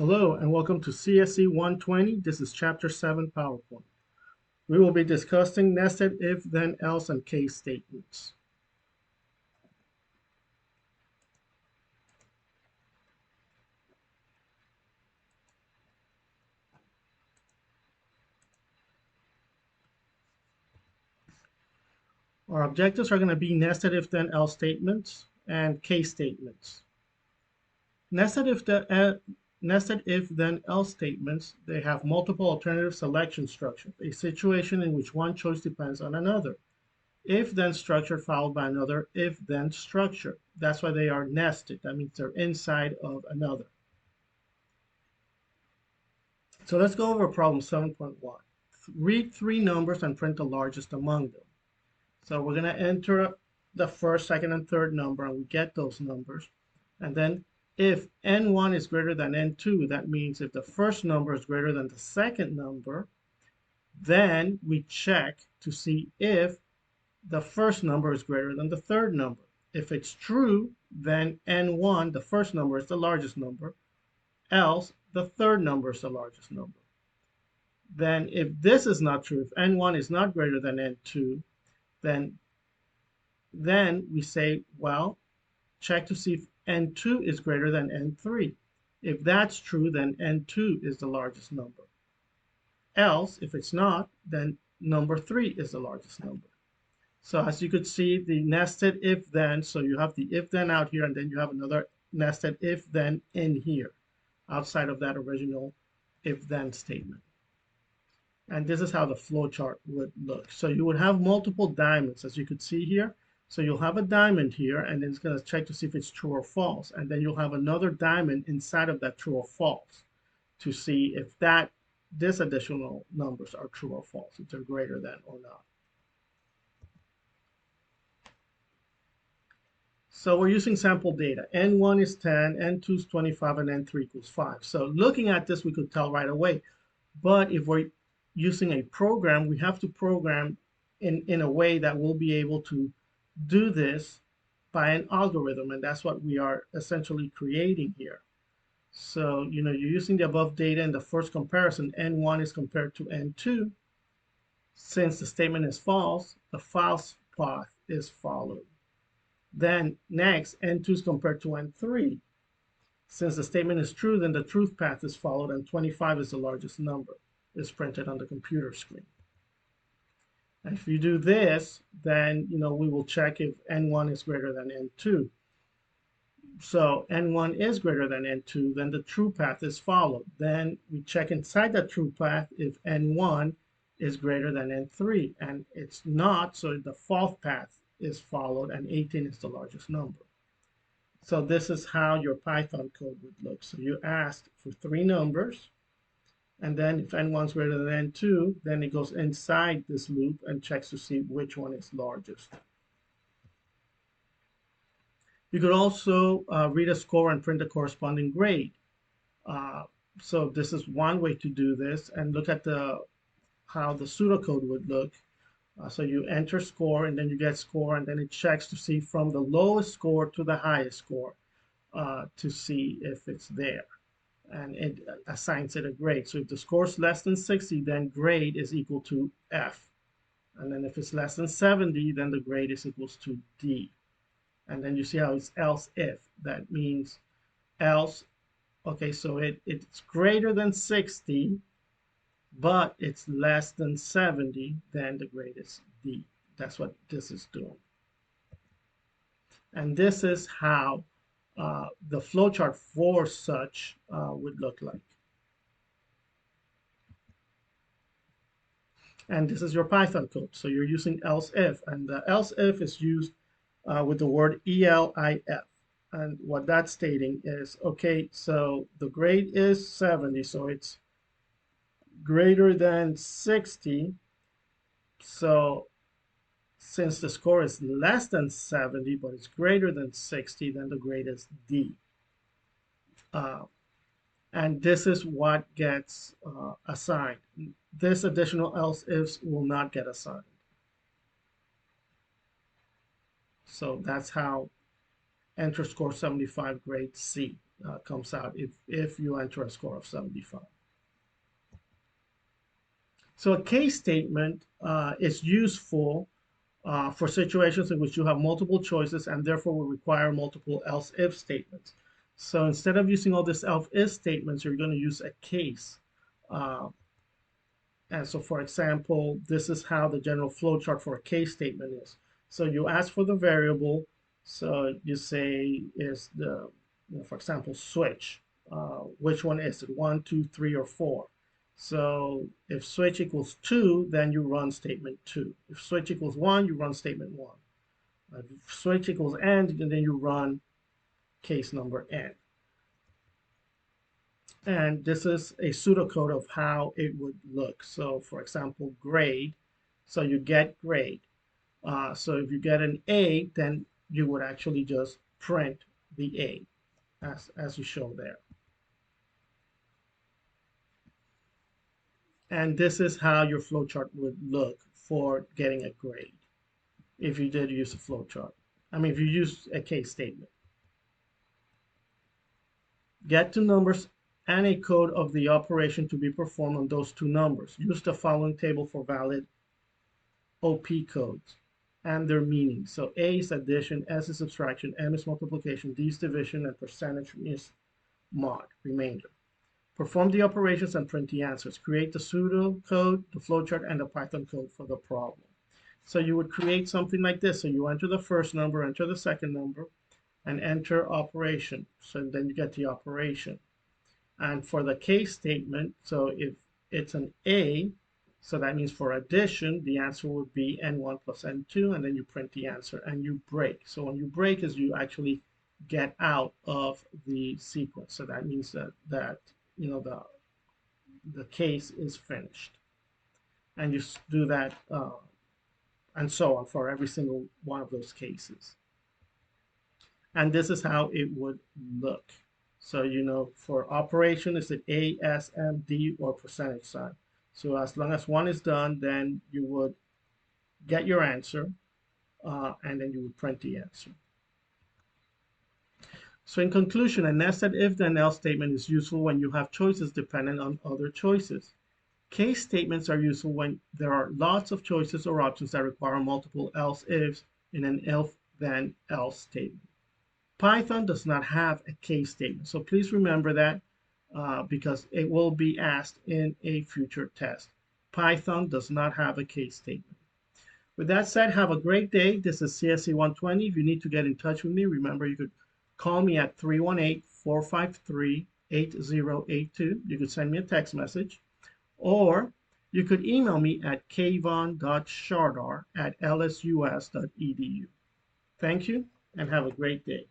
Hello and welcome to CSE 120. This is Chapter 7 PowerPoint. We will be discussing nested if, then, else, and case statements. Our objectives are going to be nested if, then, else statements and case statements. Nested if, then, else statements, they have multiple alternative selection structures, a situation in which one choice depends on another. If-then structure followed by another if-then structure. That's why they are nested. That means they're inside of another. So let's go over problem 7.1. Read three numbers and print the largest among them. So we're going to enter the first, second, and third number, and we get those numbers. And then if n1 is greater than n2, that means if the first number is greater than the second number, then we check to see if the first number is greater than the third number. If it's true, then n1, the first number, is the largest number. Else, the third number is the largest number. Then if this is not true, if n1 is not greater than n2, then we say, well, check to see if n2 is greater than n3. If that's true, then n2 is the largest number. Else, if it's not, then number 3 is the largest number. So as you could see, the nested if-then, so you have the if-then out here, and then you have another nested if-then in here, outside of that original if-then statement. And this is how the flow chart would look. So you would have multiple diamonds, as you could see here. So you'll have a diamond here, and then it's going to check to see if it's true or false. And then you'll have another diamond inside of that true or false to see if this additional numbers are true or false, if they're greater than or not. So we're using sample data. N1 is 10, N2 is 25, and N3 equals 5. So looking at this, we could tell right away. But if we're using a program, we have to program in a way that we'll be able to do this by an algorithm. And that's what we are essentially creating here. So, you're using the above data in the first comparison. N1 is compared to N2. Since the statement is false, the false path is followed. Then next, N2 is compared to N3. Since the statement is true, then the truth path is followed, and 25 is the largest number. It's printed on the computer screen. And if you do this, then we will check if N1 is greater than N2. So N1 is greater than N2, then the true path is followed. Then we check inside that true path if N1 is greater than N3, and it's not, so the false path is followed, and 18 is the largest number. So this is how your Python code would look. So you asked for three numbers, and then if n1 is greater than n2, then it goes inside this loop and checks to see which one is largest. You could also read a score and print the corresponding grade. So this is one way to do this, and look at how the pseudocode would look. So you enter score, and then you get score, and then it checks to see from the lowest score to the highest score to see if it's there. And it assigns it a grade. So if the score is less than 60, then grade is equal to F. And then if it's less than 70, then the grade is equals to D. And then you see how it's else if. That means else, okay, so it's greater than 60, but it's less than 70, then the grade is D. That's what this is doing. And this is how the flowchart for such would look like. And this is your Python code. So you're using else if, and the else if is used with the word ELIF. And what that's stating is, okay, so the grade is 70, so it's greater than 60. So since the score is less than 70, but it's greater than 60, then the grade is D. And this is what gets assigned. This additional else ifs will not get assigned. So that's how enter score 75 grade C comes out if you enter a score of 75. So a case statement is useful for situations in which you have multiple choices and therefore will require multiple else if statements. So instead of using all these else if statements, you're going to use a case. Uh, and so, for example, this is how the general flowchart for a case statement is. So you ask for the variable. So you say is the, for example, switch. Which one is it? 1, 2, 3, or 4? So if switch equals 2, then you run statement 2. If switch equals 1, you run statement 1. If switch equals and then you run case number n. And this is a pseudocode of how it would look. So for example, grade. So you get grade. So if you get an A, then you would actually just print the A as you show there. And this is how your flowchart would look for getting a grade if you did use a flowchart. I mean, if you use a case statement. Get two numbers and a code of the operation to be performed on those two numbers. Use the following table for valid OP codes and their meanings. So A is addition, S is subtraction, M is multiplication, D is division, and percentage is mod, remainder. Perform the operations and print the answers. Create the pseudo code, the flowchart, and the Python code for the problem. So you would create something like this. So you enter the first number, enter the second number, and enter operation. So then you get the operation. And for the case statement, so if it's an A, so that means for addition, the answer would be n1 plus n2, and then you print the answer and you break. So when you break is you actually get out of the sequence. So that means that you know the case is finished. And you do that and so on for every single one of those cases. And this is how it would look. So, you know, for operation, is it A, S, M, D, or percentage sign? So as long as one is done, then you would get your answer, and then you would print the answer. So in conclusion, a nested if then else statement is useful when you have choices dependent on other choices. Case statements are useful when there are lots of choices or options that require multiple else ifs in an if then else statement. Python does not have a case statement, so please remember that because it will be asked in a future test. Python does not have a case statement. With that said, have a great day. This is CSE 120. If you need to get in touch with me, remember you could call me at 318-453-8082. You could send me a text message, or you could email me at keyvan.shardar@lsus.edu. Thank you and have a great day.